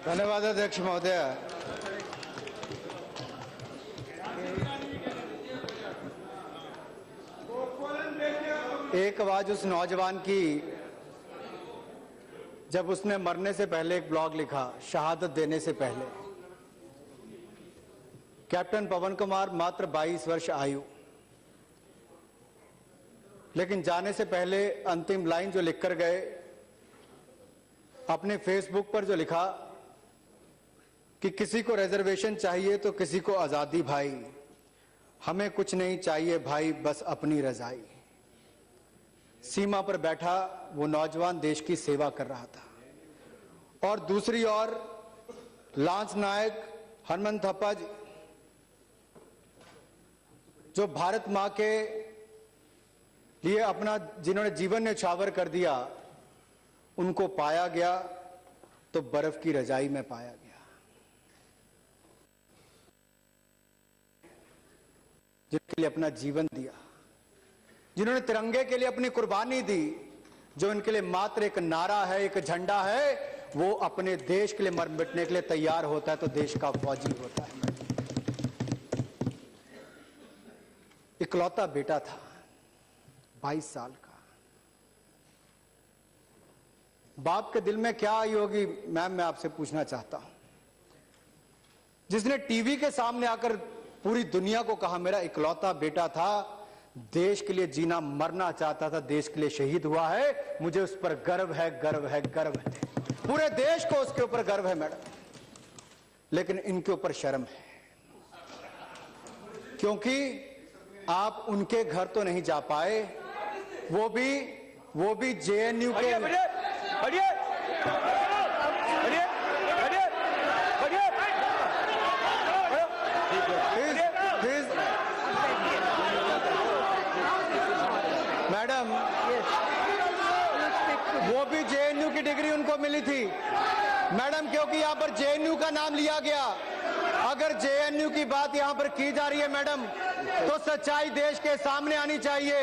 धन्यवाद अध्यक्ष महोदय। एक आवाज उस नौजवान की जब उसने मरने से पहले एक ब्लॉग लिखा, शहादत देने से पहले। कैप्टन पवन कुमार मात्र 22 वर्ष आयु, लेकिन जाने से पहले अंतिम लाइन जो लिखकर गए, अपने फेसबुक पर जो लिखा कि किसी को रिजर्वेशन चाहिए तो किसी को आजादी भाई, हमें कुछ नहीं चाहिए भाई बस अपनी रजाई। सीमा पर बैठा वो नौजवान देश की सेवा कर रहा था और दूसरी ओर लांस नायक हनुमंत थप्पा जी, जो भारत मां के लिए अपना जिन्होंने जीवन न्यौछावर कर दिया, उनको पाया गया तो बर्फ की रजाई में पाया गया। जिनके लिए अपना जीवन दिया, जिन्होंने तिरंगे के लिए अपनी कुर्बानी दी, जो इनके लिए मात्र एक नारा है, एक झंडा है, वो अपने देश के लिए मर मिटने के लिए तैयार होता है तो देश का फौजी होता है। इकलौता बेटा था, 22 साल का। बाप के दिल में क्या आई होगी मैम, मैं आपसे पूछना चाहता हूं, जिसने टीवी के सामने आकर पूरी दुनिया को कहा मेरा इकलौता बेटा था, देश के लिए जीना मरना चाहता था, देश के लिए शहीद हुआ है, मुझे उस पर गर्व है, गर्व है, गर्व है। पूरे देश को उसके ऊपर गर्व है मैडम, लेकिन इनके ऊपर शर्म है, क्योंकि आप उनके घर तो नहीं जा पाए, वो भी जेएनयू के मैडम, वो भी जेएनयू की डिग्री उनको मिली थी मैडम, क्योंकि यहां पर जेएनयू का नाम लिया गया। अगर जेएनयू की बात यहां पर की जा रही है मैडम, तो सच्चाई देश के सामने आनी चाहिए।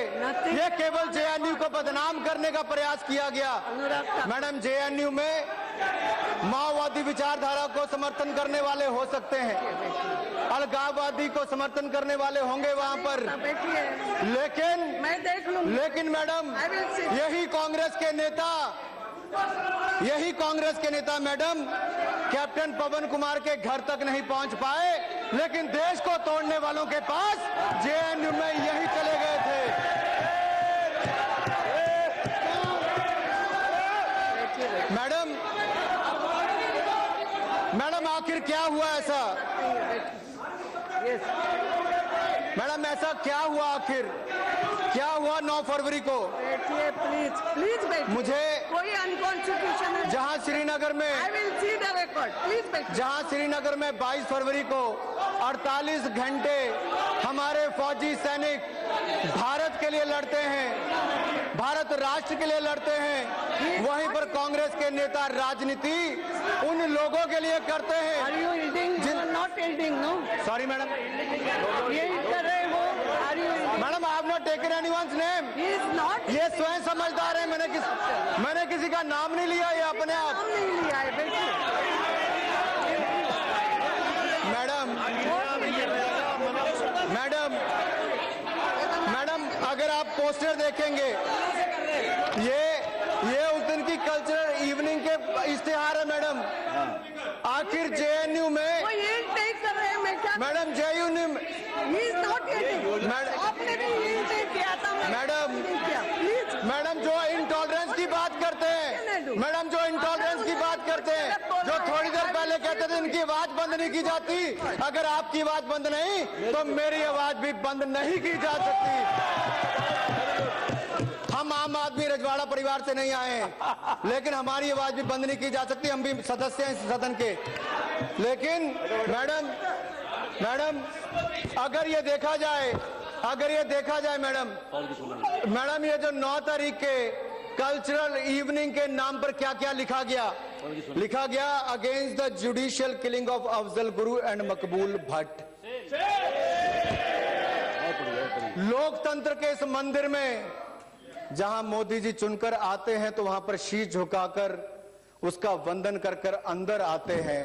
ये केवल जेएनयू को बदनाम करने का प्रयास किया गया। मैडम, जेएनयू में माओवादी विचारधारा को समर्थन करने वाले हो सकते हैं, अलगाववादी को समर्थन करने वाले होंगे वहां पर, लेकिन मैडम यही कांग्रेस के नेता मैडम कैप्टन पवन कुमार के घर तक नहीं पहुंच पाए, लेकिन देश को तोड़ने वालों के पास जेएनयू में यही चले गए थे। मैडम आखिर क्या हुआ ऐसा? मैडम ऐसा क्या हुआ आखिर? क्या हुआ 9 फरवरी को? प्लीज बैठिए। मुझे कोई अनकॉन्स्टिट्यूशनल, जहां श्रीनगर में जहां श्रीनगर में 22 फरवरी को 48 घंटे हमारे फौजी सैनिक भारत के लिए लड़ते हैं, भारत राष्ट्र के लिए लड़ते हैं, वहीं पर कांग्रेस के नेता राजनीति उन लोगों के लिए करते हैं। Sorry madam, madam I have not taken anyone's name. ये स्वयं समझदार है, मैंने किसी का नाम नहीं लिया, ये अपने आप नहीं लिया है। मैडम अगर आप पोस्टर देखेंगे, ये उस दिन की कल्चरल इवनिंग के इश्तिहार है मैडम। आखिर जेएनयू में मैडम मैडम जो इंटॉलरेंस की बात करते हैं, मैडम जो इंटॉलरेंस की बात करते हैं, जो थोड़ी देर पहले कहते थे इनकी आवाज बंद नहीं की जाती, अगर आपकी आवाज बंद नहीं तो मेरी आवाज भी बंद नहीं की जा सकती। हम आम आदमी रजवाड़ा परिवार से नहीं आए हैं, लेकिन हमारी आवाज भी बंद नहीं की जा सकती, हम भी सदस्य हैं सदन के। लेकिन मैडम अगर ये देखा जाए मैडम ये जो 9 तारीख के कल्चरल इवनिंग के नाम पर क्या क्या लिखा गया against the judicial killing of Afzal Guru and मकबूल भट्ट। लोकतंत्र के इस मंदिर में जहां मोदी जी चुनकर आते हैं तो वहां पर शीश झुकाकर उसका वंदन कर कर अंदर आते हैं।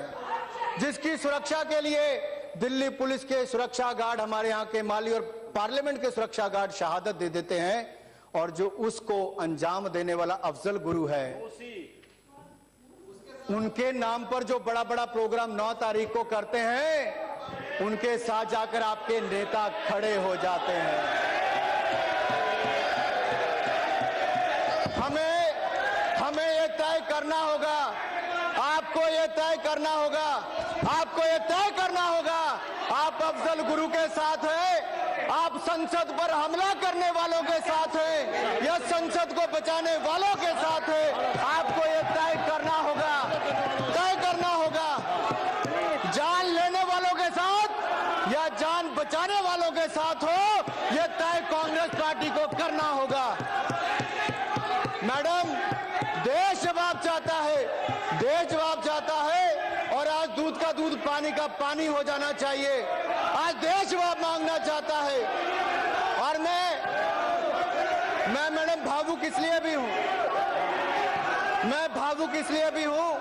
जिसकी सुरक्षा के लिए दिल्ली पुलिस के सुरक्षा गार्ड, हमारे यहाँ के माली और पार्लियामेंट के सुरक्षा गार्ड शहादत दे देते हैं, और जो उसको अंजाम देने वाला अफजल गुरु है, उनके नाम पर जो बड़ा बड़ा प्रोग्राम 9 तारीख को करते हैं, उनके साथ जाकर आपके नेता खड़े हो जाते हैं। हमें ये तय करना होगा, आपको ये तय करना होगा, आपको ये तय करना होगा, आप अफजल गुरु के साथ हैं, आप संसद पर हमला करने वालों के साथ हैं या संसद को बचाने वालों के साथ हैं। आपको ये तय करना होगा, जान लेने वालों के साथ या जान बचाने वालों के साथ हो, ये तय कांग्रेस पार्टी को करना होगा। मैडम, देश जवाब चाहता है, देश जवाब चाहता है, और आज दूध का दूध पानी का पानी हो जाना चाहिए। आज देश जवाब मांगना चाहता है। और मैं मैडम भावुक इसलिए भी हूं, मैं भावुक इसलिए भी हूं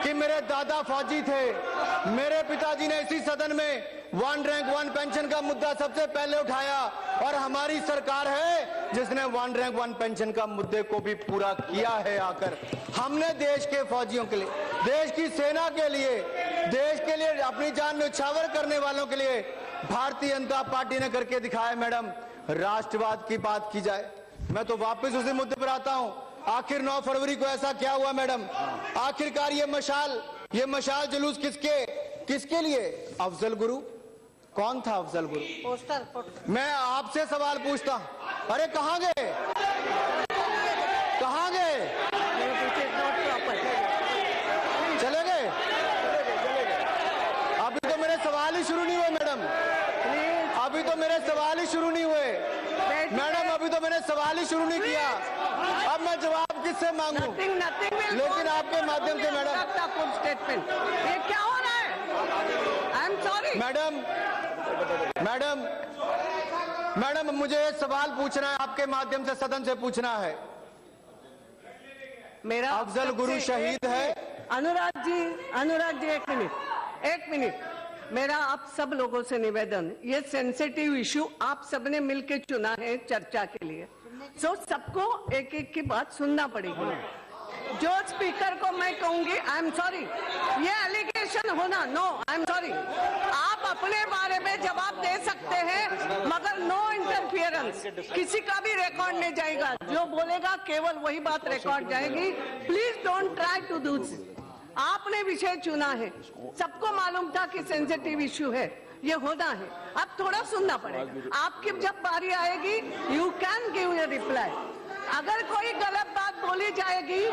कि मेरे दादा फौजी थे, मेरे पिताजी ने इसी सदन में 1 रैंक 1 पेंशन का मुद्दा सबसे पहले उठाया, और हमारी सरकार है जिसने 1 रैंक 1 पेंशन का मुद्दे को भी पूरा किया है। आकर हमने देश के फौजियों के लिए, देश की सेना के लिए, देश के लिए अपनी जान न्यौछावर करने वालों के लिए भारतीय जनता पार्टी ने करके दिखाया। मैडम, राष्ट्रवाद की बात की जाए, मैं तो वापस उसी मुद्दे पर आता हूं। आखिर 9 फरवरी को ऐसा क्या हुआ मैडम? आखिरकार ये मशाल जुलूस किसके लिए? अफजल गुरु। कौन था अफजल गुरु? पोस्टर। मैं आपसे सवाल पूछता हूं, अरे कहां गए? कहां गए? चले गए? अभी तो मेरे सवाल ही शुरू नहीं हुए मैडम, अभी तो मेरे सवाल ही शुरू नहीं हुए मैडम, अभी तो मैंने सवाल ही शुरू नहीं किया। अब मैं जवाब किससे मांगू? लेकिन आपके माध्यम से मैडम, ये क्या हो रहा है? आई एम सॉरी मैडम, मुझे एक सवाल पूछना है, आपके माध्यम से सदन से पूछना है। मेरा अफजल गुरु शहीद है। अनुराग जी एक मिनट, मेरा आप सब लोगों से निवेदन, ये सेंसिटिव इशू आप सबने मिलकर चुना है चर्चा के लिए, सो सबको एक एक की बात सुनना पड़ेगी। जो स्पीकर को मैं कहूंगी, आई एम सॉरी, ये एलिगेशन होना, नो आई एम सॉरी, आप अपने बारे में जवाब दे सकते हैं मगर नो इंटरफियरेंस, किसी का भी रिकॉर्ड नहीं जाएगा, जो बोलेगा केवल वही बात रिकॉर्ड जाएगी। Please don't try to do this. आपने विषय चुना है, सबको मालूम था कि सेंसिटिव इश्यू है, ये होना है, अब थोड़ा सुनना पड़ेगा। आपकी जब बारी आएगी, you can give a reply. अगर कोई गलत बात बोली जाएगी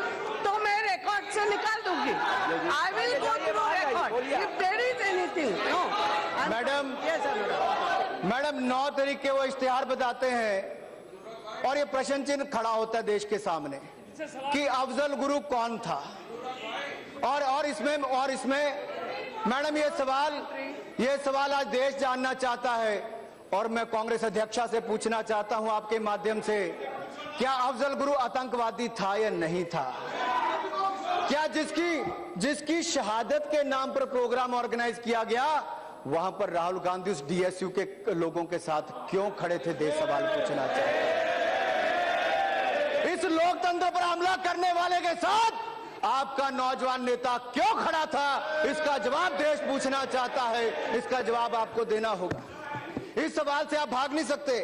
तो मैं रिकॉर्ड से निकाल दूंगी। I will go through record if there is anything. Madam 9 तारीख के वो इश्तिहार बताते हैं और ये प्रश्न चिन्ह खड़ा होता है देश के सामने कि अफजल गुरु कौन था। और इसमें मैडम ये सवाल आज देश जानना चाहता है, और मैं कांग्रेस अध्यक्षा से पूछना चाहता हूं आपके माध्यम से, क्या अफजल गुरु आतंकवादी था या नहीं था? क्या जिसकी शहादत के नाम पर प्रोग्राम ऑर्गेनाइज किया गया, वहां पर राहुल गांधी उस डीएसयू के लोगों के साथ क्यों खड़े थे? देश सवाल पूछना चाहते हैं। इस लोकतंत्र पर हमला करने वाले के साथ आपका नौजवान नेता क्यों खड़ा था? इसका जवाब देश पूछना चाहता है, इसका जवाब आपको देना होगा। इस सवाल से आप भाग नहीं सकते।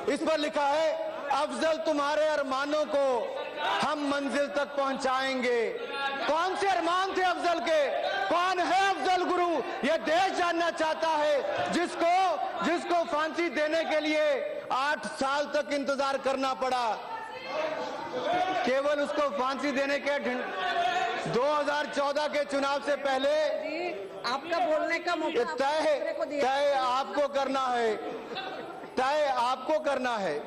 इस पर लिखा है, अफजल तुम्हारे अरमानों को हम मंजिल तक पहुंचाएंगे। कौन से अरमान थे अफजल के? कौन है अफजल गुरु? यह देश जानना चाहता है, जिसको फांसी देने के लिए 8 साल तक इंतजार करना पड़ा। केवल उसको फांसी देने के 2014 के चुनाव से पहले आपका बोलने का मौका तय आपको करना है, तय आपको करना है।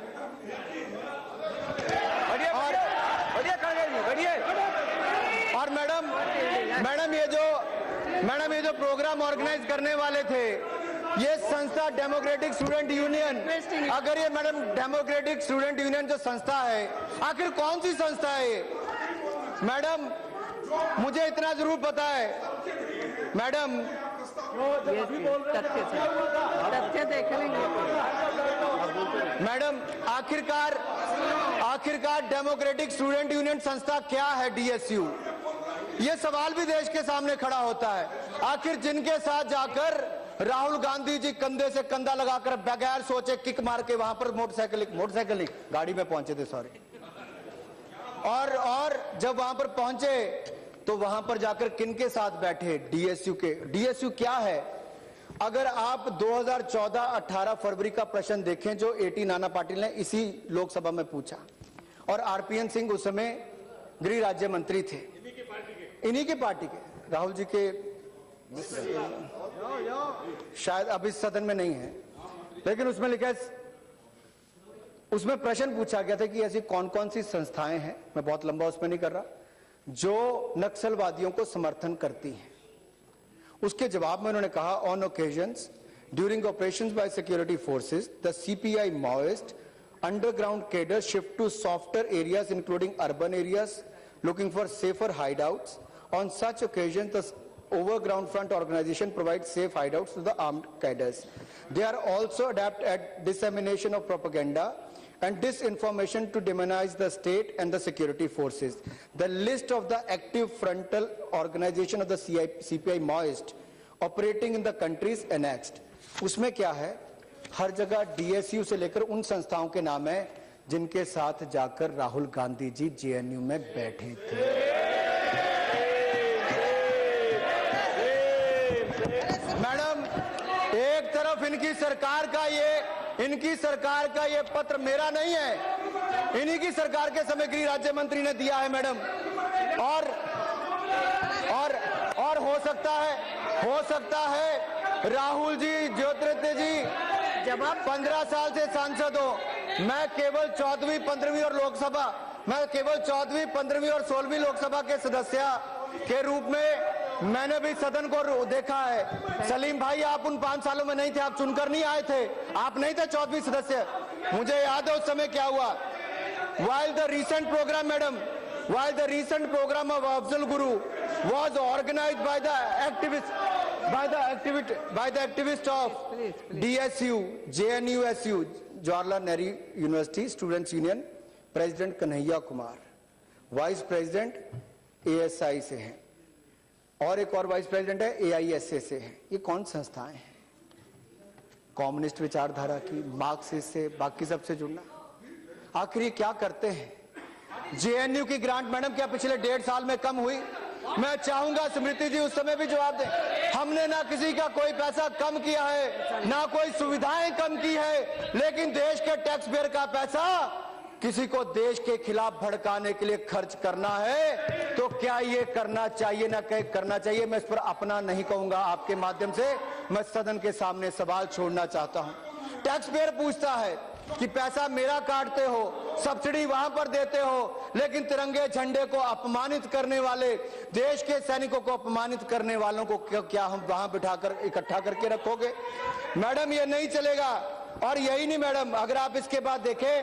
और मैडम ये जो प्रोग्राम ऑर्गेनाइज करने वाले थे, ये संस्था डेमोक्रेटिक स्टूडेंट यूनियन, अगर ये मैडम डेमोक्रेटिक स्टूडेंट यूनियन जो संस्था है, आखिर कौन सी संस्था है ये? मैडम मुझे इतना जरूर पता है मैडम, तथ्य देख लेंगे। मैडम आखिरकार डेमोक्रेटिक स्टूडेंट यूनियन संस्था क्या है डीएसयू? ये सवाल भी देश के सामने खड़ा होता है। आखिर जिनके साथ जाकर राहुल गांधी जी कंधे से कंधा लगाकर बगैर सोचे किक मार के वहां पर मोटरसाइकिल गाड़ी में पहुंचे थे, सॉरी, और जब वहां पर पहुंचे तो वहां पर जाकर किनके साथ बैठे? डीएसयू के। डीएसयू क्या है? अगर आप 2014-18 फरवरी का प्रश्न देखें जो एटी नाना पाटिल ने इसी लोकसभा में पूछा, और आरपीएन सिंह उस समय गृह राज्य मंत्री थे, इन्हीं की पार्टी के, राहुल जी के शायद अभी सदन में नहीं है, लेकिन उसमें लिखा है, उसमें प्रश्न पूछा गया था कि ऐसी कौन कौन सी संस्थाएं हैं, मैं बहुत लंबा उसमें नहीं कर रहा, जो नक्सलवादियों को समर्थन करती हैं। उसके जवाब में उन्होंने कहा, on occasions during operations by security forces the CPI Maoist underground cadre shift to softer areas including urban areas looking for safer hideouts. On such occasions, the overground front organization provides safe hideouts to the armed cadres. They are also adept at dissemination of propaganda and disinformation to demonize the state and the security forces. The list of the active frontal organization of the CPI Maoist operating in the country is annexed. उसमें क्या है? हर जगह DSU से लेकर उन संस्थाओं के नाम है जिनके साथ जाकर राहुल गांधी जी जेएनयू में बैठे थे। मैडम, एक तरफ इनकी सरकार का ये पत्र मेरा नहीं है, इन्हीं की सरकार के समय गृह राज्य मंत्री ने दिया है मैडम, और हो सकता है राहुल जी, ज्योतिरादित्य जी, जब आप 15 साल से सांसद हो, मैं केवल 14वीं, 15वीं और 16वीं लोकसभा के सदस्य के रूप में मैंने भी सदन को देखा है। सलीम भाई, आप उन 5 सालों में नहीं थे, आप चुनकर नहीं आए थे, आप नहीं थे 14वीं सदस्य। मुझे याद है उस समय क्या हुआ। While the recent program of Afzal Guru was organized by the activists of DSU, JNUSU, Jawaharlal Nehru University Students Union, President Kanhaiya Kumar, vice president ASI से हैं, और एक और वाइस प्रेसिडेंट है AISA से है। ये कौन संस्थाएं हैं? कम्युनिस्ट विचारधारा की, मार्क्सिस्ट से, बाकी सबसे जुड़ना। आखिर ये क्या करते हैं? जेएनयू की ग्रांट मैडम क्या पिछले 1.5 साल में कम हुई? मैं चाहूंगा स्मृति जी उस समय भी जवाब दें। हमने ना किसी का कोई पैसा कम किया है, ना कोई सुविधाएं कम की है, लेकिन देश के टैक्स पेयर का पैसा किसी को देश के खिलाफ भड़काने के लिए खर्च करना है तो क्या ये करना चाहिए ना करना चाहिए? मैं इस पर अपना नहीं कहूंगा, आपके माध्यम से मैं सदन के सामने सवाल छोड़ना चाहता हूं। टैक्स पेयर पूछता है कि पैसा मेरा काटते हो, सब्सिडी वहां पर देते हो, लेकिन तिरंगे झंडे को अपमानित करने वाले, देश के सैनिकों को अपमानित करने वालों को क्या हम वहां बिठाकर इकट्ठा करके रखोगे? मैडम ये नहीं चलेगा। और यही नहीं मैडम, अगर आप इसके बाद देखें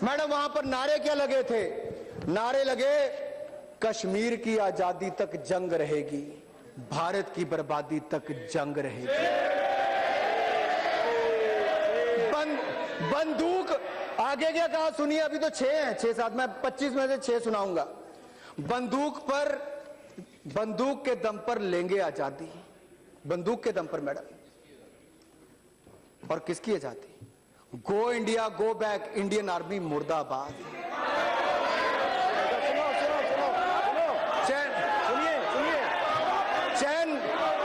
मैडम, वहां पर नारे क्या लगे थे? नारे लगे, कश्मीर की आजादी तक जंग रहेगी, भारत की बर्बादी तक जंग रहेगी। बंदूक आगे क्या कहा सुनिए, अभी तो 6 हैं, 6-7, मैं 25 में से 6 सुनाऊंगा। बंदूक के दम पर लेंगे आजादी, बंदूक के दम पर मैडम। और किसकी आजादी? Go India go back, Indian army मुर्दाबाद।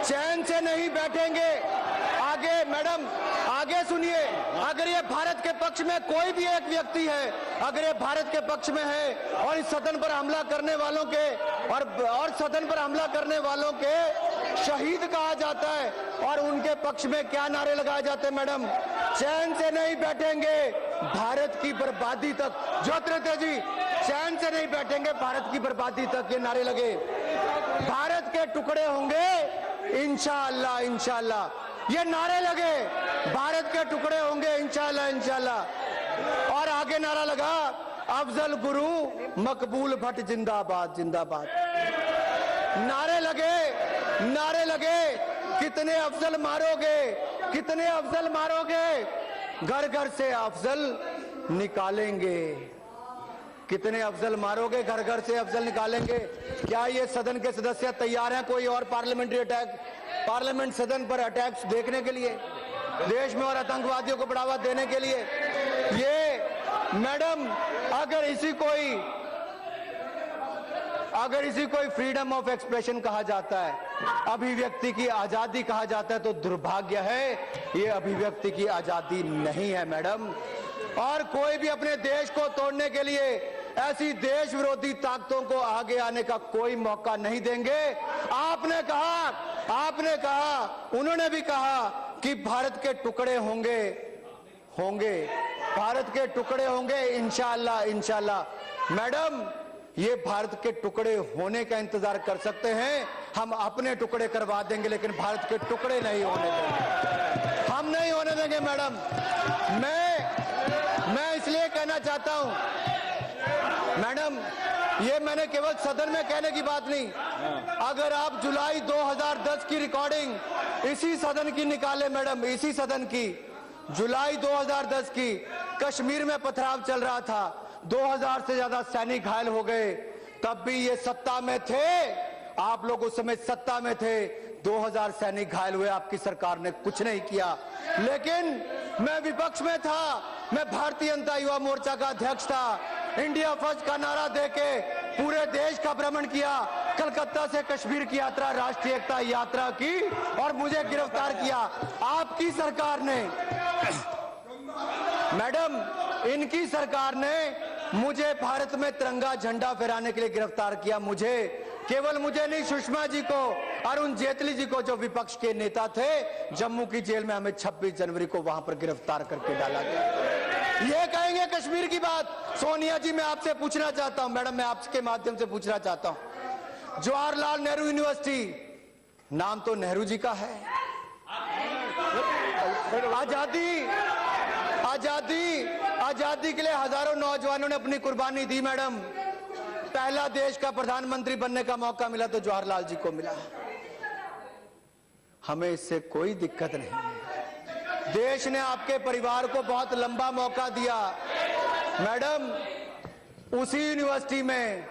चैन से नहीं बैठेंगे। आगे मैडम, आगे सुनिए, अगर ये भारत के पक्ष में कोई भी एक व्यक्ति है, अगर ये भारत के पक्ष में है और इस सदन पर हमला करने वालों के और सदन पर हमला करने वालों के शहीद कहा जाता है, और उनके पक्ष में क्या नारे लगाए जाते हैं मैडम? चैन से नहीं बैठेंगे, भारत की बर्बादी तक। ज्योतिरादित्य जी, चैन से नहीं बैठेंगे, भारत की बर्बादी तक, ये नारे लगे। भारत के टुकड़े होंगे इंशाअल्लाह, इंशाअल्लाह। ये नारे लगे, भारत के टुकड़े होंगे इंशाल्लाह इंशाल्लाह। और आगे नारा लगा, अफजल गुरु मकबूल भट्ट जिंदाबाद जिंदाबाद। नारे लगे, कितने अफजल मारोगे, कितने अफजल मारोगे, घर घर से अफजल निकालेंगे। कितने अफजल मारोगे, घर घर से अफजल निकालेंगे। क्या ये सदन के सदस्य तैयार हैं कोई और पार्लियामेंट्री अटैक, पार्लियामेंट सदन पर अटैक्स देखने के लिए, देश में और आतंकवादियों को बढ़ावा देने के लिए? ये मैडम, अगर इसी कोई फ्रीडम ऑफ एक्सप्रेशन कहा जाता है, अभिव्यक्ति की आजादी कहा जाता है, तो दुर्भाग्य है, ये अभिव्यक्ति की आजादी नहीं है मैडम। और कोई भी अपने देश को तोड़ने के लिए ऐसी देश विरोधी ताकतों को आगे आने का कोई मौका नहीं देंगे। आपने कहा, उन्होंने भी कहा कि भारत के टुकड़े होंगे, भारत के टुकड़े होंगे इंशाअल्लाह इंशाअल्लाह। मैडम, ये भारत के टुकड़े होने का इंतजार कर सकते हैं, हम अपने टुकड़े करवा देंगे, लेकिन भारत के टुकड़े नहीं होने देंगे, हम नहीं होने देंगे मैडम। मैं इसलिए कहना चाहता हूं मैडम, ये मैंने केवल सदन में कहने की बात नहीं, अगर आप जुलाई 2010 की रिकॉर्डिंग इसी सदन की निकाले मैडम, इसी सदन की, जुलाई 2010 की, कश्मीर में पथराव चल रहा था, 2000 से ज्यादा सैनिक घायल हो गए, तब भी ये सत्ता में थे, आप लोग उस समय सत्ता में थे, 2000 सैनिक घायल हुए, आपकी सरकार ने कुछ नहीं किया। लेकिन मैं विपक्ष में था, मैं भारतीय जनता युवा मोर्चा का अध्यक्ष था, इंडिया फर्स्ट का नारा देके पूरे देश का भ्रमण किया, कलकत्ता से कश्मीर की यात्रा, राष्ट्रीय एकता यात्रा की, और मुझे गिरफ्तार किया आपकी सरकार ने मैडम। इनकी सरकार ने मुझे भारत में तिरंगा झंडा फहराने के लिए गिरफ्तार किया, केवल मुझे नहीं, सुषमा जी को, अरुण जेटली जी को, जो विपक्ष के नेता थे, जम्मू की जेल में हमें 26 जनवरी को वहां पर गिरफ्तार करके डाला गया। ये कहेंगे कश्मीर की बात। सोनिया जी, मैं आपसे पूछना चाहता हूं मैडम, मैं आपके माध्यम से पूछना चाहता हूं, जवाहरलाल नेहरू यूनिवर्सिटी, नाम तो नेहरू जी का है, आजादी के लिए हजारों नौजवानों ने अपनी कुर्बानी दी मैडम। पहला देश का प्रधानमंत्री बनने का मौका मिला तो जवाहरलाल जी को मिला, हमें इससे कोई दिक्कत नहीं है। देश ने आपके परिवार को बहुत लंबा मौका दिया मैडम। उसी यूनिवर्सिटी में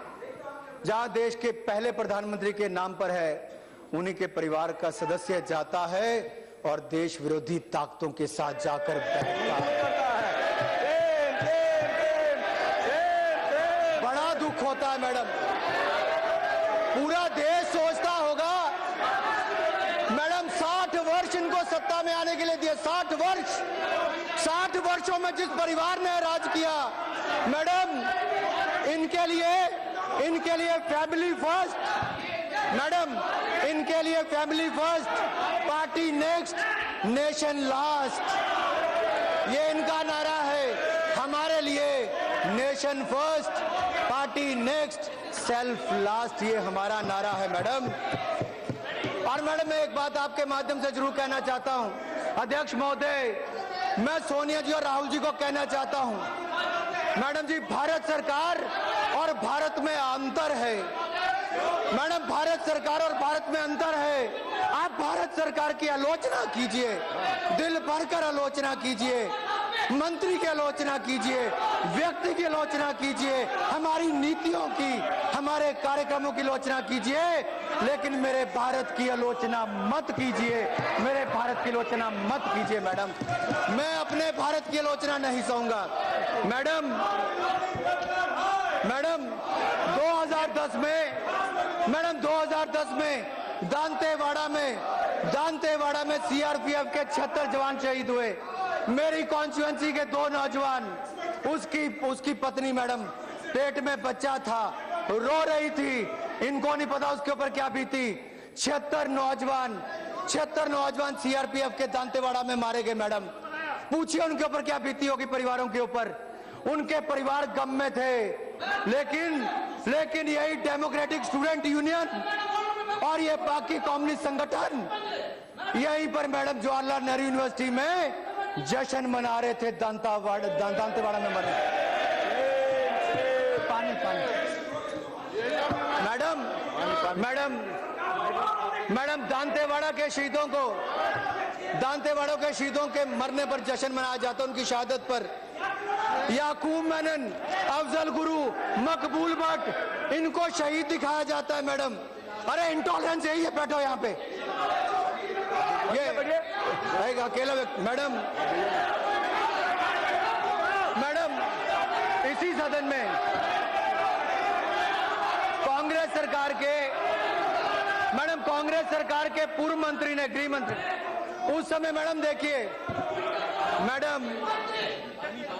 जहां देश के पहले प्रधानमंत्री के नाम पर है, उन्हीं के परिवार का सदस्य जाता है और देश विरोधी ताकतों के साथ जाकर बैठता है। बड़ा दुख होता है मैडम। पूरा देश सोचता होगा मैडम, 60 वर्ष इनको सत्ता में आने के लिए दिए, 60 वर्षों में जिस परिवार ने राज किया मैडम, इनके लिए फैमिली फर्स्ट मैडम, इनके लिए family first, party next, nation last, ये इनका नारा है। हमारे लिए nation first, party next, self last, ये हमारा नारा है मैडम। और मैडम, मैं एक बात आपके माध्यम से जरूर कहना चाहता हूं, अध्यक्ष महोदय, मैं सोनिया जी और राहुल जी को कहना चाहता हूं मैडम जी, भारत सरकार और भारत में अंतर है मैडम, भारत सरकार और भारत में अंतर है। आप भारत सरकार की आलोचना कीजिए, दिल भरकर आलोचना कीजिए, मंत्री की आलोचना कीजिए, व्यक्ति की आलोचना कीजिए, हमारी नीतियों की, हमारे कार्यक्रमों की आलोचना कीजिए, लेकिन मेरे भारत की आलोचना मत कीजिए, मेरे भारत की आलोचना मत कीजिए मैडम। मैं अपने भारत की आलोचना नहीं सहूंगा मैडम। 2010 में दांतेवाड़ा में सीआरपीएफ के 76 जवान शहीद हुए। मेरी कॉन्स्टिट्यूएंसी के 2 नौजवान, उसकी पत्नी मैडम, पेट में बच्चा था, रो रही थी, इनको नहीं पता उसके ऊपर क्या बीती। 76 नौजवान सीआरपीएफ के दांतेवाड़ा में मारे गए मैडम। पूछिए उनके ऊपर क्या बीती होगी, परिवारों के ऊपर। उनके परिवार गम में थे, लेकिन यही डेमोक्रेटिक स्टूडेंट यूनियन और ये बाकी कम्युनिस्ट संगठन यहीं पर मैडम जवाहरलाल नेहरू यूनिवर्सिटी में जश्न मना रहे थे दांतेवाड़ा में मरे। पानी पानी मैडम मैडम मैडम दांतेवाड़ा के शहीदों के मरने पर जश्न मनाया जाता है, उनकी शहादत पर। याकूब मेनन, अफजल गुरु, मकबूल भट्ट, इनको शहीद दिखाया जाता है मैडम। अरे इंटॉलरेंस यही है, बैठो यहाँ पे। ये एक अकेला मैडम इसी सदन में कांग्रेस सरकार के पूर्व मंत्री ने, गृह मंत्री उस समय, मैडम देखिए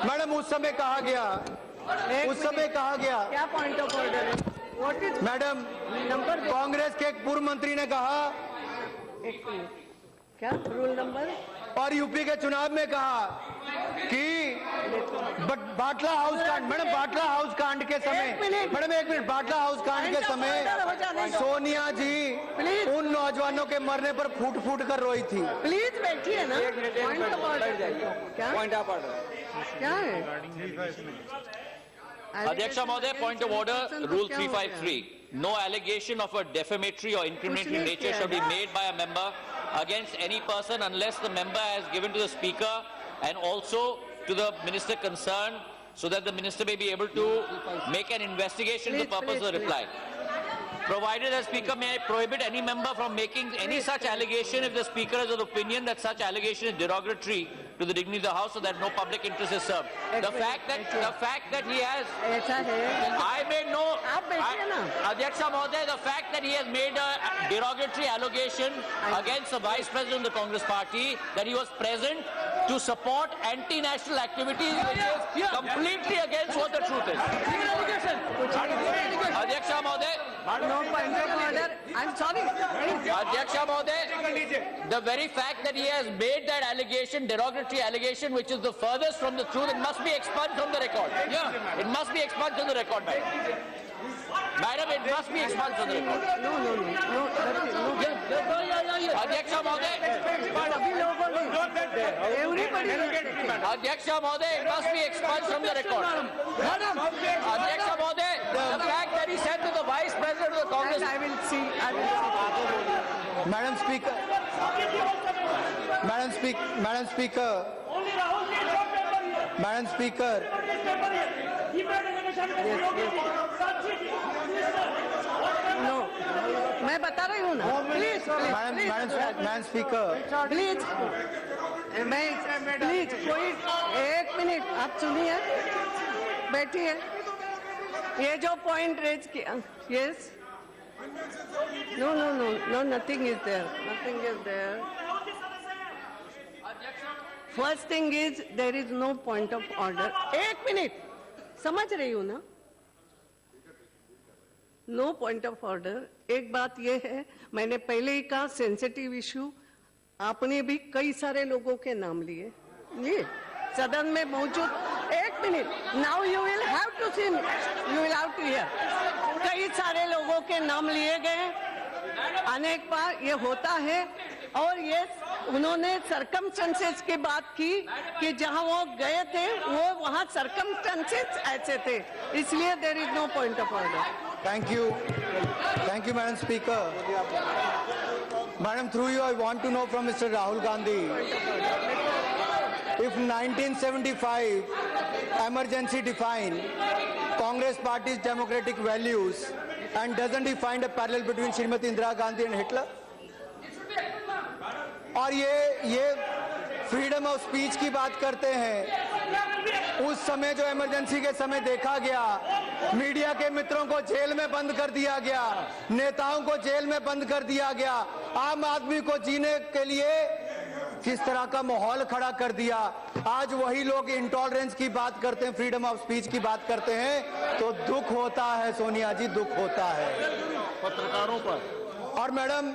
मैडम उस समय कहा गया क्या पॉइंट ऑफ ऑर्डर है? व्हाट इज मैडम कांग्रेस के एक पूर्व मंत्री ने कहा, एक मिनट, क्या रूल नंबर? और यूपी के चुनाव में कहा कि बाटला हाउस कांड, मैडम बाटला हाउस कांड के समय, मैडम एक मिनट, बाटला हाउस कांड के समय सोनिया जी उन नौजवानों के मरने पर फूट फूट कर रोई थी। प्लीज बैठिए ना। पॉइंट ऑफ ऑर्डर क्या? पॉइंट ऑफ ऑर्डर क्या है? Adhyaksha Mahoday, point of order, Rule 353. No allegation of a defamatory or incriminatory nature shall be made by a member against any person unless the member has given to the speaker and also to the minister concerned, so that the minister may be able to make an investigation for the purpose of the reply. Provided the speaker may prohibit any member from making any such allegation if the speaker is of the opinion that such allegation is derogatory to the dignity of the house, so that no public interest is served. The fact that he has, I may know, Adhyaksha Mahoday, the fact that he has made a derogatory allegation against the Vice President of the Congress Party, that he was present to support anti-national activities, which is completely against what the truth is. Adhyaksha Mahoday, no point of order. I'm sorry. Adhyaksha Mahoday, the very fact that he has made that allegation, derogatory allegation, which is the furthest from the truth, it must be expunged from the record. Yeah, it must be expunged from the record, madam. Madam, it must be expunged from the record. No. Adhyaksha Mahoday, Everybody. Adhyaksha Mahoday, it must be expunged from the record. Adhyaksha Mahoday, the fact that he said to the Vice President of the Congress. I will see. Madam Speaker, No, मैं बता रही हूँ ना। Please, Madam Speaker, please कोई एक minute आप सुनिए, बैठिए। ये जो पॉइंट रेज किया, yes, no, nothing is there. First thing is there is no point of order. एक मिनट, समझ रही हूँ ना? No point of order. एक बात ये है, मैंने पहले ही कहा सेंसिटिव इशू, आपने भी कई सारे लोगों के नाम लिए, ये सदन में मौजूद। एक मिनट, now you will have to see, you will have to hear. कई सारे लोगों के नाम लिए गए, अनेक बार ये होता है, और ये उन्होंने सरकमस्टेंसेस की बात की कि जहां वो गए थे वो वहां सरकमस्टेंसेस ऐसे थे, इसलिए there is no point of order. Thank you, Madam Speaker. Madam, through you, I want to know from Mr. Rahul Gandhi, if 1975 emergency defined Congress Party's democratic values, and doesn't he find a parallel between Srimati Indira Gandhi and Hitler? और ये freedom of speech की बात करते हैं। उस समय जो emergency के समय देखा गया, मीडिया के मित्रों को जेल में बंद कर दिया गया, नेताओं को जेल में बंद कर दिया गया, आम आदमी को जीने के लिए किस तरह का माहौल खड़ा कर दिया। आज वही लोग इंटॉलरेंस की बात करते हैं, फ्रीडम ऑफ स्पीच की बात करते हैं, तो दुख होता है सोनिया जी, दुख होता है पत्रकारों पर। और मैडम,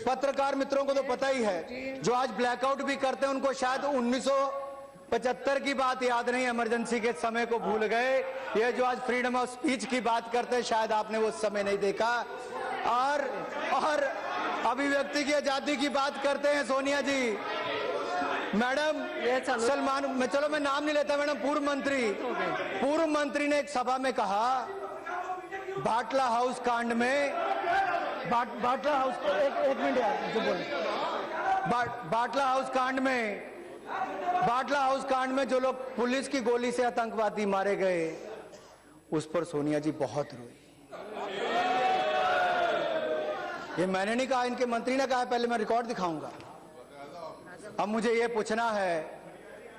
पत्रकार मित्रों को तो पता ही है, जो आज ब्लैकआउट भी करते हैं उनको शायद 1975 की बात याद नहीं, इमरजेंसी के समय को भूल गए। ये जो आज फ्रीडम ऑफ स्पीच की बात करते हैं, शायद आपने वो समय नहीं देखा। और अभिव्यक्ति की आजादी की बात करते हैं सोनिया जी। मैडम सलमान, चलो मैं नाम नहीं लेता मैडम, पूर्व मंत्री ने एक सभा में कहा बाटला हाउस कांड में, बाटला हाउस, एक मिनट यार, जो बोल, बाटला हाउस कांड में जो लोग पुलिस की गोली से आतंकवादी मारे गए, उस पर सोनिया जी बहुत रोई। ये मैंने नहीं कहा, इनके मंत्री ने कहा, पहले मैं रिकॉर्ड दिखाऊंगा। अब मुझे ये पूछना है,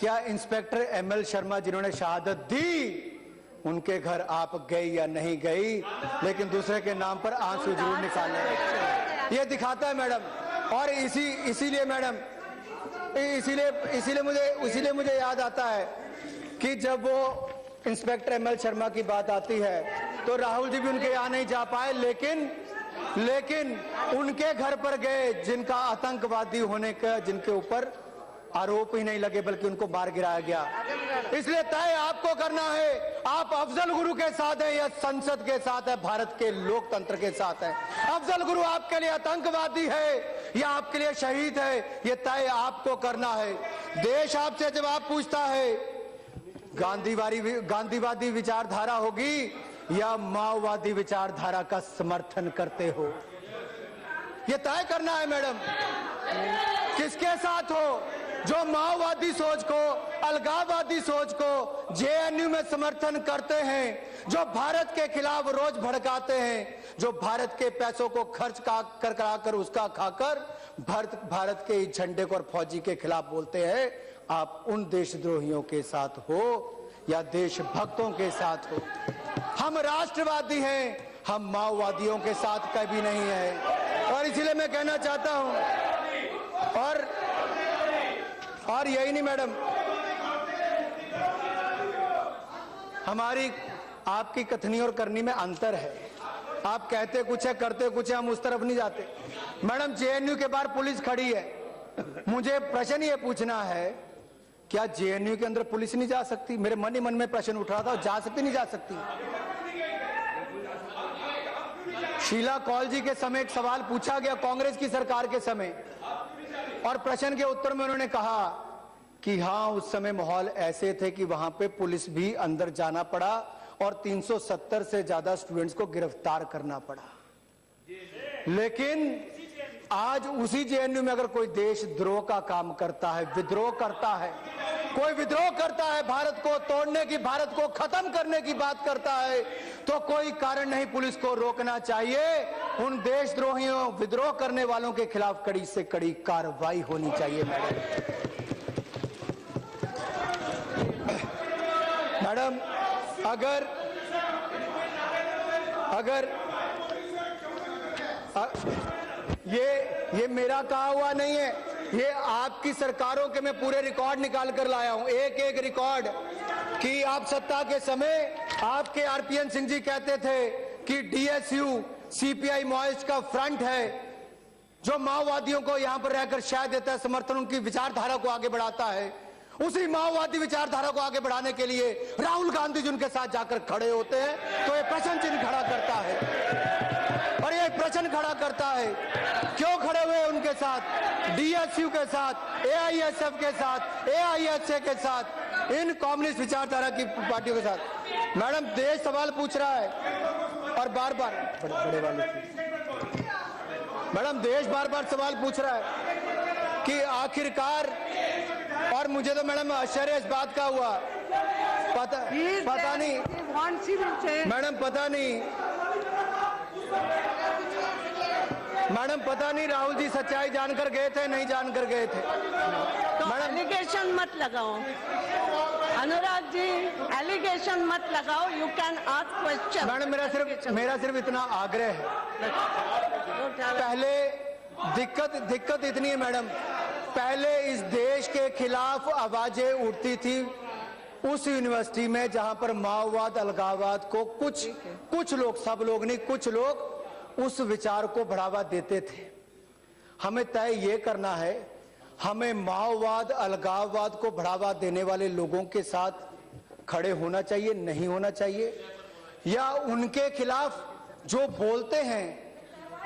क्या इंस्पेक्टर एमएल शर्मा जिन्होंने शहादत दी, उनके घर आप गई या नहीं गई, लेकिन दूसरे के नाम पर आंसू जरूर निकाले, ये दिखाता है मैडम। और इसीलिए मैडम, इसीलिए मुझे याद आता है कि जब वो इंस्पेक्टर एमएल शर्मा की बात आती है तो राहुल जी भी उनके यहाँ नहीं जा पाए, लेकिन उनके घर पर गए जिनका आतंकवादी होने का, जिनके ऊपर आरोप ही नहीं लगे बल्कि उनको मार गिराया गया। इसलिए तय आपको करना है, आप अफजल गुरु के साथ है या संसद के साथ है, भारत के लोकतंत्र के साथ है। अफजल गुरु आपके लिए आतंकवादी है या आपके लिए शहीद है, ये तय आपको करना है। देश आपसे जवाब पूछता है, गांधीवादी विचारधारा होगी या माओवादी विचारधारा का समर्थन करते हो, ये तय करना है मैडम। किसके साथ हो? जो माओवादी सोच को, अलगाववादी सोच को जेएनयू में समर्थन करते हैं, जो भारत के खिलाफ रोज भड़काते हैं, जो भारत के पैसों को खर्च कर उसका खाकर भारत के झंडे को और फौजी के खिलाफ बोलते हैं, आप उन देशद्रोहियों के साथ हो या देशभक्तों के साथ हो। हम राष्ट्रवादी हैं, हम माओवादियों के साथ कभी नहीं है। और इसलिए मैं कहना चाहता हूं, और यही नहीं मैडम, हमारी आपकी कथनी और करनी में अंतर है। आप कहते कुछ है, करते कुछ है, हम उस तरफ नहीं जाते। मैडम जेएनयू के बाहर पुलिस खड़ी है, मुझे प्रश्न ये पूछना है, क्या जेएनयू के अंदर पुलिस नहीं जा सकती? मेरे मन ही मन में प्रश्न उठ रहा था, जा सकती नहीं जा सकती? शीला कौल जी के समय एक सवाल पूछा गया कांग्रेस की सरकार के समय, और प्रश्न के उत्तर में उन्होंने कहा कि हाँ, उस समय माहौल ऐसे थे कि वहां पे पुलिस भी अंदर जाना पड़ा और 370 से ज्यादा स्टूडेंट्स को गिरफ्तार करना पड़ा। लेकिन आज उसी जेएनयू में अगर कोई देशद्रोह का काम करता है, विद्रोह करता है, कोई विद्रोह करता है, भारत को तोड़ने की, भारत को खत्म करने की बात करता है, तो कोई कारण नहीं पुलिस को रोकना चाहिए। उन देशद्रोहियों, विद्रोह करने वालों के खिलाफ कड़ी से कड़ी कार्रवाई होनी चाहिए। मैडम अगर ये मेरा कहा हुआ नहीं है, ये आपकी सरकारों के मैं पूरे रिकॉर्ड निकाल कर लाया हूं, एक रिकॉर्ड, कि आप सत्ता के समय आपके आरपीएन सिंह जी कहते थे कि डीएसयू सीपीआई माओइस्ट का फ्रंट है, जो माओवादियों को यहां पर रहकर शायद देता है समर्थन, उनकी विचारधारा को आगे बढ़ाता है। उसी माओवादी विचारधारा को आगे बढ़ाने के लिए राहुल गांधी जी उनके साथ जाकर खड़े होते हैं, तो ये प्रश्न चिन्ह खड़ा करता है। और ये प्रश्न खड़ा करता है, क्यों खड़े हुए उनके साथ, डीएसयू के साथ, एआईएसएफ के साथ, एआईएसए के साथ, इन कम्युनिस्ट विचारधारा की पार्टियों के साथ। मैडम देश सवाल पूछ रहा है और बार बार बड़े वाले, मैडम देश बार बार सवाल पूछ रहा है कि आखिरकार, और मुझे तो मैडम आश्चर्य इस बात का हुआ, पता नहीं मैडम, पता नहीं राहुल जी सच्चाई जानकर गए थे, नहीं जानकर गए थे। तो मैडम एलिगेशन मत लगाओ, अनुराग जी, एलिगेशन मत लगाओ, you can ask question. Madam मेरा सिर्फ इतना आग्रह है, पहले दिक्कत इतनी है मैडम, पहले इस देश के खिलाफ आवाजें उठती थी उस यूनिवर्सिटी में जहां पर माओवाद, अलगाववाद को कुछ लोग, सब लोग नहीं, कुछ लोग उस विचार को बढ़ावा देते थे। हमें तय ये करना है, हमें माओवाद, अलगाववाद को बढ़ावा देने वाले लोगों के साथ खड़े होना चाहिए, नहीं होना चाहिए, या उनके खिलाफ जो बोलते हैं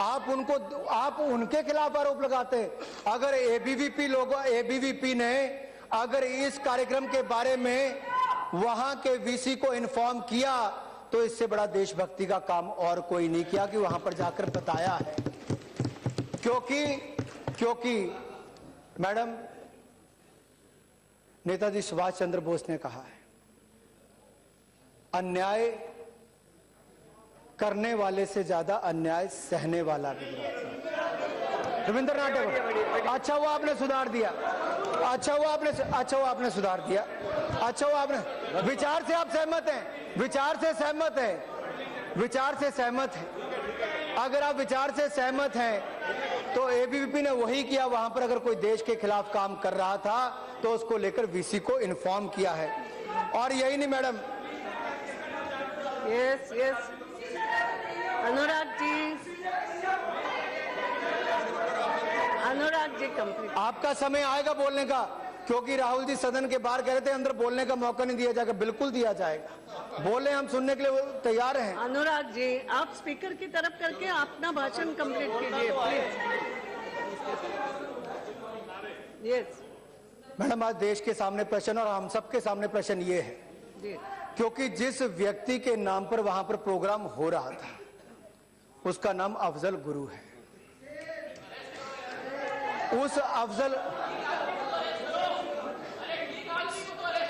आप उनके खिलाफ आरोप लगाते हैं। अगर एबीवीपी ने अगर इस कार्यक्रम के बारे में वहां के वीसी को इन्फॉर्म किया तो इससे बड़ा देशभक्ति का काम और कोई नहीं किया कि वहां पर जाकर बताया है। क्योंकि मैडम, नेताजी सुभाष चंद्र बोस ने कहा है, अन्याय करने वाले से ज्यादा अन्याय सहने वाला भी। रविंद्रनाथ टैगोर। अच्छा वो आपने सुधार दिया। अच्छा वो आपने सुधार दिया। अच्छा वो आपने विचार से आप सहमत हैं। विचार से सहमत हैं। अगर आप विचार से सहमत हैं तो एबीवीपी ने वही किया। वहां पर अगर कोई देश के खिलाफ काम कर रहा था तो उसको लेकर वीसी को इन्फॉर्म किया है। और यही नहीं madam. Yes Anurag ji complete. आपका समय आएगा बोलने का, क्योंकि राहुल जी सदन के बाहर कह रहे थे अंदर बोलने का मौका नहीं दिया जाएगा। बिल्कुल दिया जाएगा, बोले, हम सुनने के लिए तैयार हैं। अनुराग जी, आप स्पीकर की तरफ करके अपना भाषण कंप्लीट कीजिए प्लीज। यस मैडम, आज देश के सामने प्रश्न और हम सबके सामने प्रश्न ये है जी, क्योंकि जिस व्यक्ति के नाम पर वहां पर प्रोग्राम हो रहा था उसका नाम अफजल गुरु है। उस अफजल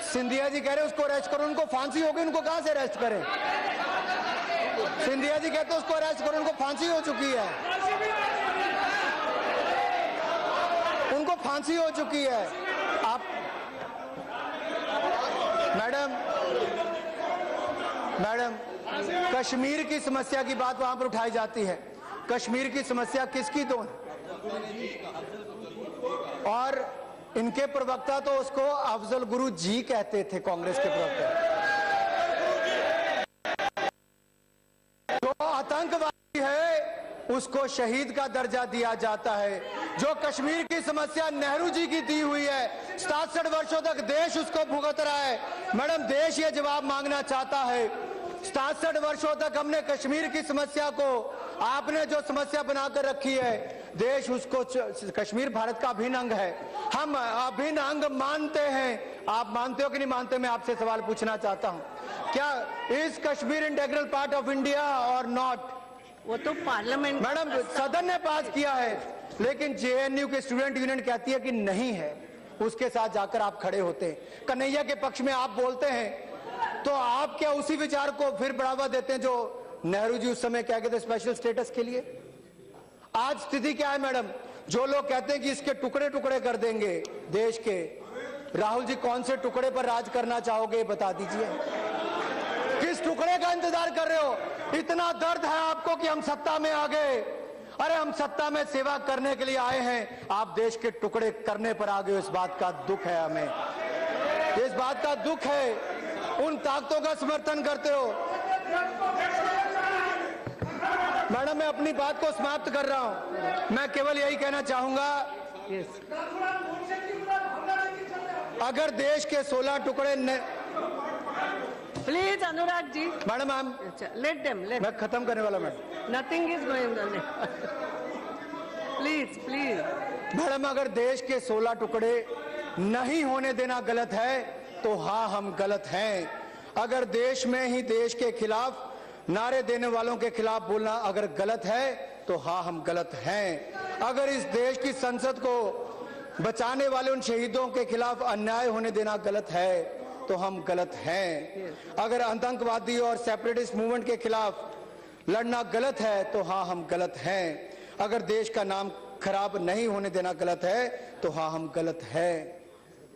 सिंधिया जी कह रहे उसको अरेस्ट करो, उनको फांसी होगी, उनको कहां से अरेस्ट करें? सिंधिया जी कहते उसको अरेस्ट करो, उनको फांसी हो चुकी है। उनको फांसी हो चुकी है। आप मैडम कश्मीर की समस्या की बात वहां पर उठाई जाती है। कश्मीर की समस्या किसकी तो है? और इनके प्रवक्ता तो उसको अफजल गुरु जी कहते थे, कांग्रेस के प्रवक्ता। जो आतंकवादी है उसको शहीद का दर्जा दिया जाता है। जो कश्मीर की समस्या नेहरू जी की दी हुई है, 67 वर्षों तक देश उसको भुगत रहा है। मैडम, देश ये जवाब मांगना चाहता है। 67 वर्षों तक हमने कश्मीर की समस्या को, आपने जो समस्या बनाकर रखी है, देश उसको, कश्मीर भारत का अभिन्न अंग है। हम अभिन्न अंग मानते हैं। आप मानते हो कि नहीं मानते? मैं आपसे सवाल पूछना चाहता हूं, क्या is Kashmir integral part of India और नॉट? वो तो पार्लियामेंट, मैडम, सदन ने पास किया है, लेकिन जेएनयू के स्टूडेंट यूनियन कहती है कि नहीं है। उसके साथ जाकर आप खड़े होते हैं, कन्हैया के पक्ष में आप बोलते हैं, तो आप क्या उसी विचार को फिर बढ़ावा देते हैं जो नेहरू जी उस समय क्या कहते स्पेशल स्टेटस के लिए? आज स्थिति क्या है मैडम? जो लोग कहते हैं कि इसके टुकड़े टुकड़े कर देंगे देश के, राहुल जी कौन से टुकड़े पर राज करना चाहोगे बता दीजिए। किस टुकड़े का इंतजार कर रहे हो? इतना दर्द है आपको कि हम सत्ता में आ गए। अरे हम सत्ता में सेवा करने के लिए आए हैं, आप देश के टुकड़े करने पर आ गए। इस बात का दुख है हमें, इस बात का दुख है। उन ताकतों का समर्थन करते हो। मैडम, मैं अपनी बात को समाप्त कर रहा हूं। मैं केवल यही कहना चाहूंगा, अगर देश के 16 टुकड़े please Anurag ji. Madam, let them, मैं खत्म करने वाला madam. Nothing is going on. Please madam, अगर देश के 16 टुकड़े नहीं होने देना गलत है तो हाँ, हम गलत हैं। अगर देश में ही देश के खिलाफ नारे देने वालों के खिलाफ बोलना अगर गलत है तो हाँ, हम गलत हैं। अगर इस देश की संसद को बचाने वाले उन शहीदों के खिलाफ अन्याय होने देना गलत है तो हम गलत हैं। अगर आतंकवादी और सेपरेटिस्ट मूवमेंट के खिलाफ लड़ना गलत है तो हाँ, हम गलत हैं। अगर देश का नाम खराब नहीं होने देना गलत है तो हाँ, हम गलत हैं।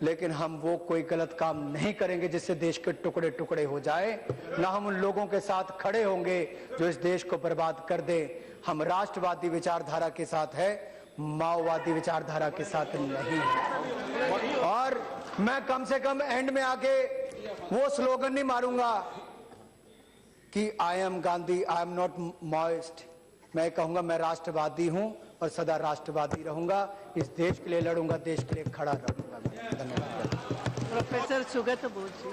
लेकिन हम वो कोई गलत काम नहीं करेंगे जिससे देश के टुकड़े टुकड़े हो जाए। ना हम उन लोगों के साथ खड़े होंगे जो इस देश को बर्बाद कर दे। हम राष्ट्रवादी विचारधारा के साथ है, माओवादी विचारधारा के साथ नहीं है। और मैं कम से कम एंड में आके वो स्लोगन नहीं मारूंगा कि I am Gandhi, I am not Maoist. मैं कहूंगा मैं राष्ट्रवादी हूं और सदा राष्ट्रवादी रहूंगा। इस देश के लिए लड़ूंगा, देश के लिए खड़ा रहूंगा। धन्यवाद। प्रोफेसर सुगत बोस जी।